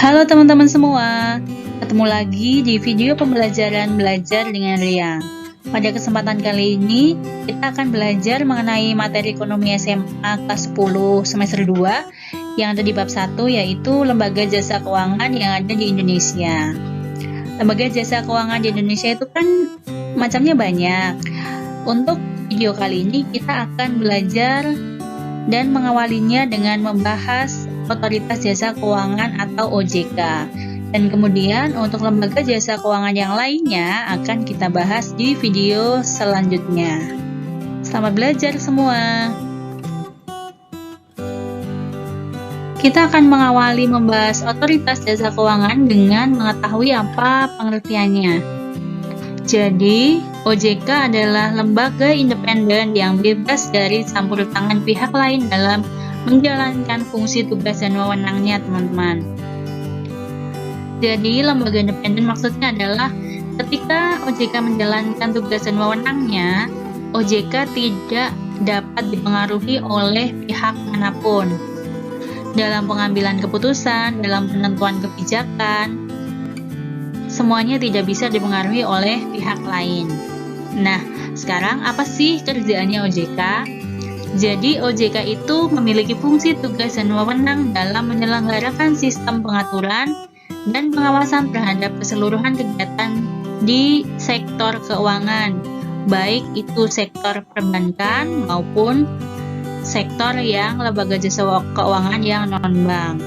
Halo teman-teman semua, ketemu lagi di video pembelajaran belajar dengan Ria. Pada kesempatan kali ini, kita akan belajar mengenai materi ekonomi SMA kelas 10 semester 2 yang ada di bab 1, yaitu lembaga jasa keuangan yang ada di Indonesia. Lembaga jasa keuangan di Indonesia itu kan macamnya banyak. Untuk video kali ini, kita akan belajar dan mengawalinya dengan membahas Otoritas Jasa Keuangan atau OJK. Dan kemudian untuk lembaga jasa keuangan yang lainnya akan kita bahas di video selanjutnya. Selamat belajar semua. Kita akan mengawali membahas Otoritas Jasa Keuangan dengan mengetahui apa pengertiannya. Jadi, OJK adalah lembaga independen yang bebas dari campur tangan pihak lain dalam menjalankan fungsi tugas dan wewenangnya, teman-teman. Jadi, lembaga independen maksudnya adalah ketika OJK menjalankan tugas dan wewenangnya, OJK tidak dapat dipengaruhi oleh pihak manapun dalam pengambilan keputusan, dalam penentuan kebijakan. Semuanya tidak bisa dipengaruhi oleh pihak lain. Nah, sekarang apa sih kerjaannya OJK? Jadi, OJK itu memiliki fungsi, tugas, dan wewenang dalam menyelenggarakan sistem pengaturan dan pengawasan terhadap keseluruhan kegiatan di sektor keuangan, baik itu sektor perbankan maupun sektor yang lembaga jasa keuangan yang non-bank.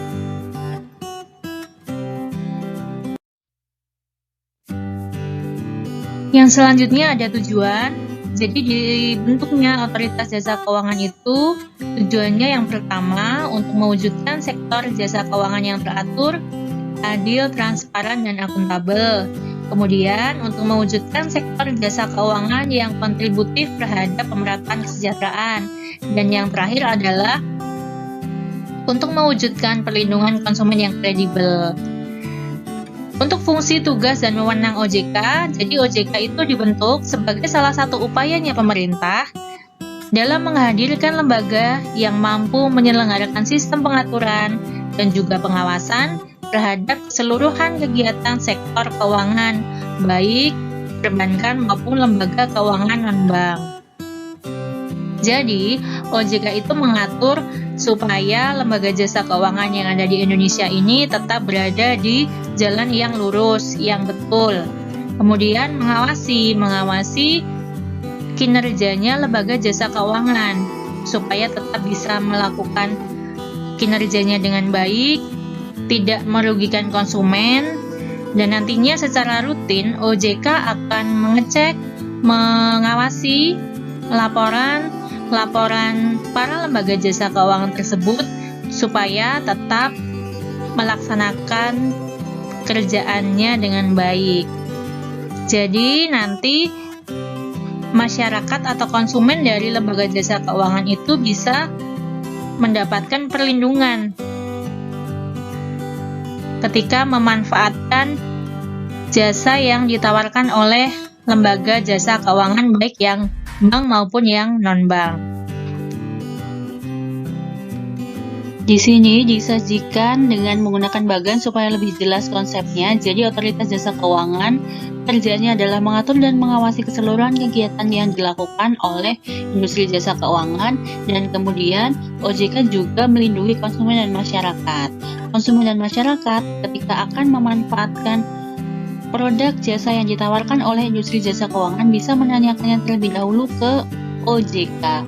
Yang selanjutnya ada tujuan. Jadi dibentuknya Otoritas Jasa Keuangan itu tujuannya yang pertama untuk mewujudkan sektor jasa keuangan yang teratur, adil, transparan, dan akuntabel. Kemudian untuk mewujudkan sektor jasa keuangan yang kontributif terhadap pemerataan kesejahteraan. Dan yang terakhir adalah untuk mewujudkan perlindungan konsumen yang kredibel. Untuk fungsi, tugas, dan wewenang OJK, jadi OJK itu dibentuk sebagai salah satu upayanya pemerintah dalam menghadirkan lembaga yang mampu menyelenggarakan sistem pengaturan dan juga pengawasan terhadap keseluruhan kegiatan sektor keuangan, baik perbankan maupun lembaga keuangan non-bank. Jadi, OJK itu mengatur supaya lembaga jasa keuangan yang ada di Indonesia ini tetap berada di jalan yang lurus, yang betul. Kemudian mengawasi kinerjanya lembaga jasa keuangan supaya tetap bisa melakukan kinerjanya dengan baik, tidak merugikan konsumen, dan nantinya secara rutin OJK akan mengecek, mengawasi laporan para lembaga jasa keuangan tersebut supaya tetap melaksanakan kerjaannya dengan baik. Jadi nanti masyarakat atau konsumen dari lembaga jasa keuangan itu bisa mendapatkan perlindungan ketika memanfaatkan jasa yang ditawarkan oleh lembaga jasa keuangan, baik yang bank maupun yang non-bank. Di sini disajikan dengan menggunakan bagan supaya lebih jelas konsepnya. Jadi Otoritas Jasa Keuangan kerjanya adalah mengatur dan mengawasi keseluruhan kegiatan yang dilakukan oleh industri jasa keuangan, dan kemudian OJK juga melindungi konsumen dan masyarakat. Konsumen dan masyarakat ketika akan memanfaatkan produk jasa yang ditawarkan oleh industri jasa keuangan bisa menanyakannya terlebih dahulu ke OJK.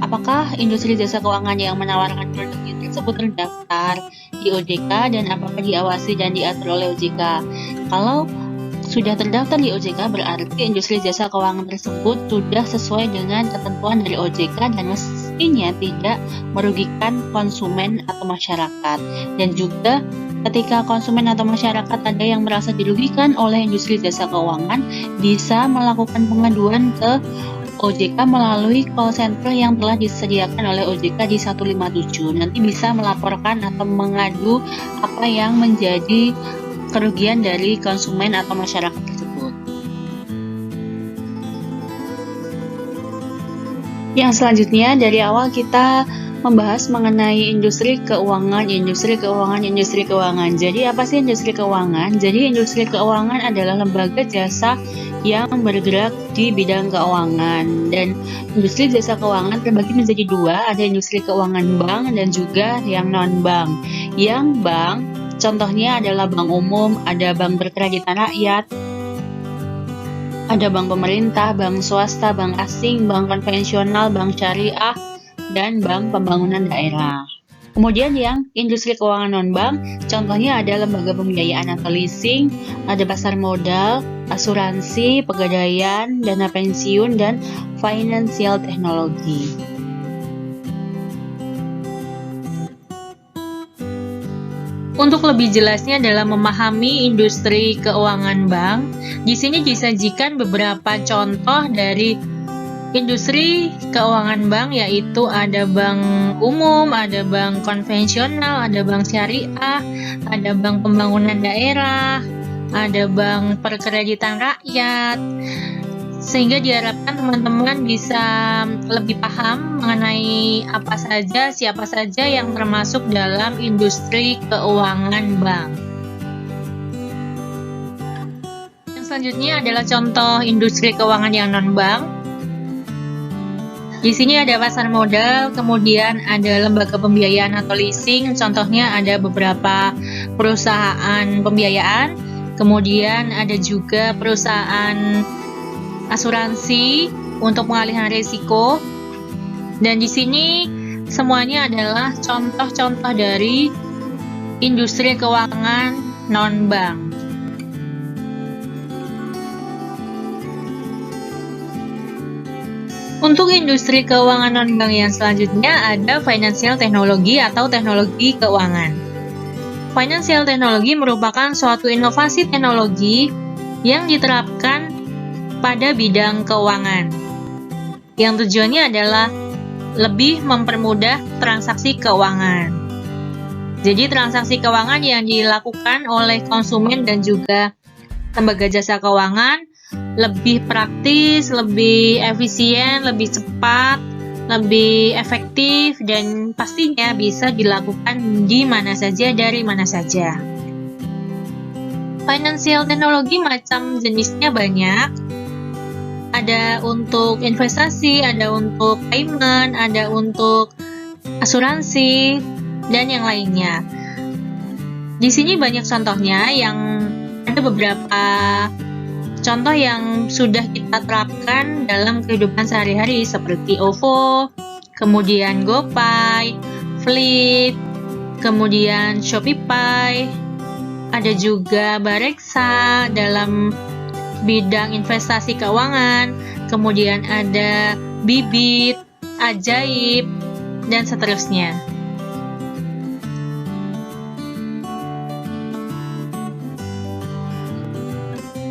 Apakah industri jasa keuangan yang menawarkan produk tersebut terdaftar di OJK dan apakah diawasi dan diatur oleh OJK? Kalau sudah terdaftar di OJK, berarti industri jasa keuangan tersebut sudah sesuai dengan ketentuan dari OJK dan mestinya tidak merugikan konsumen atau masyarakat. Dan juga ketika konsumen atau masyarakat ada yang merasa dirugikan oleh industri jasa keuangan, bisa melakukan pengaduan ke OJK melalui call center yang telah disediakan oleh OJK di 157. Nanti bisa melaporkan atau mengadu apa yang menjadi kerugian dari konsumen atau masyarakat tersebut. Yang selanjutnya, dari awal kita membahas mengenai industri keuangan. Jadi apa sih industri keuangan? Jadi industri keuangan adalah lembaga jasa yang bergerak di bidang keuangan. Dan industri jasa keuangan terbagi menjadi dua, ada industri keuangan bank dan juga yang non-bank. Yang bank, contohnya adalah bank umum, ada bank berkreditan rakyat, ada bank pemerintah, bank swasta, bank asing, bank konvensional, bank syariah, dan bank pembangunan daerah. Kemudian yang industri keuangan non-bank, contohnya ada lembaga pembiayaan atau leasing, ada pasar modal, asuransi, pegadaian, dana pensiun, dan financial technology. Untuk lebih jelasnya dalam memahami industri keuangan bank, di sini disajikan beberapa contoh dari industri keuangan bank, yaitu ada bank umum, ada bank konvensional, ada bank syariah, ada bank pembangunan daerah, ada bank perkreditan rakyat, sehingga diharapkan teman-teman bisa lebih paham mengenai apa saja, siapa saja yang termasuk dalam industri keuangan bank. Yang selanjutnya adalah contoh industri keuangan yang non-bank. Di sini ada pasar modal, kemudian ada lembaga pembiayaan atau leasing, contohnya ada beberapa perusahaan pembiayaan, kemudian ada juga perusahaan asuransi untuk pengalihan risiko, dan di sini semuanya adalah contoh-contoh dari industri keuangan non-bank. Untuk industri keuangan non-bank yang selanjutnya ada financial technology atau teknologi keuangan. Financial technology merupakan suatu inovasi teknologi yang diterapkan pada bidang keuangan, yang tujuannya adalah lebih mempermudah transaksi keuangan. Jadi transaksi keuangan yang dilakukan oleh konsumen dan juga lembaga jasa keuangan lebih praktis, lebih efisien, lebih cepat, lebih efektif, dan pastinya bisa dilakukan di mana saja, dari mana saja. Financial technology macam jenisnya banyak. Ada untuk investasi, ada untuk payment, ada untuk asuransi, dan yang lainnya. Di sini banyak contohnya, yang ada beberapa contoh yang sudah kita terapkan dalam kehidupan sehari-hari seperti OVO, kemudian GoPay, Flip, kemudian Shopify, ada juga Bareksa dalam bidang investasi keuangan, kemudian ada Bibit, Ajaib, dan seterusnya.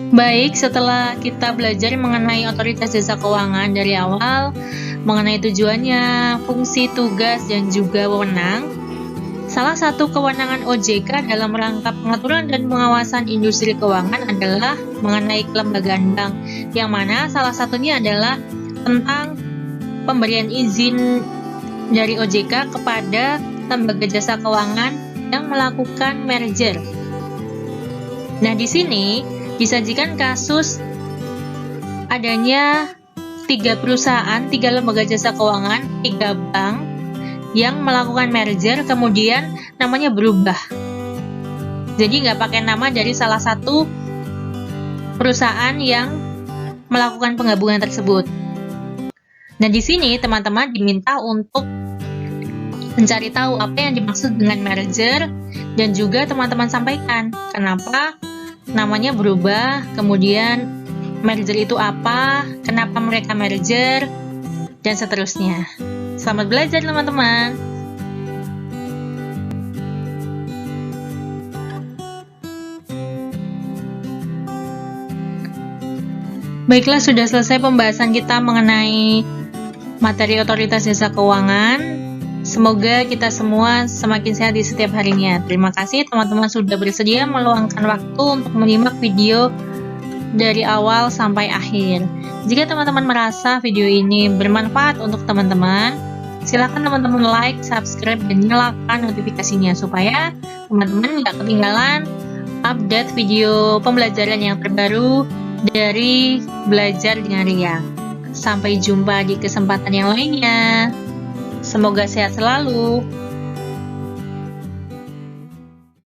Baik, setelah kita belajar mengenai otoritas jasa keuangan dari awal, mengenai tujuannya, fungsi, tugas, dan juga wewenang, salah satu kewenangan OJK dalam rangka pengaturan dan pengawasan industri keuangan adalah mengenai kelembagaan bank, yang mana salah satunya adalah tentang pemberian izin dari OJK kepada lembaga jasa keuangan yang melakukan merger. Nah, di sini disajikan kasus adanya 3 perusahaan, 3 lembaga jasa keuangan, 3 bank yang melakukan merger, kemudian namanya berubah. Jadi nggak pakai nama dari salah satu perusahaan yang melakukan penggabungan tersebut. Nah, di sini teman-teman diminta untuk mencari tahu apa yang dimaksud dengan merger, dan juga teman-teman sampaikan kenapa namanya berubah, kemudian merger itu apa, kenapa mereka merger, dan seterusnya. Selamat belajar teman-teman. Baiklah, sudah selesai pembahasan kita mengenai materi otoritas jasa keuangan. Semoga kita semua semakin sehat di setiap harinya. Terima kasih teman-teman sudah bersedia meluangkan waktu untuk menyimak video dari awal sampai akhir. Jika teman-teman merasa video ini bermanfaat untuk teman-teman, silakan teman-teman like, subscribe, dan nyalakan notifikasinya supaya teman-teman nggak ketinggalan update video pembelajaran yang terbaru dari Belajar dengan Ria. Sampai jumpa di kesempatan yang lainnya. Semoga sehat selalu.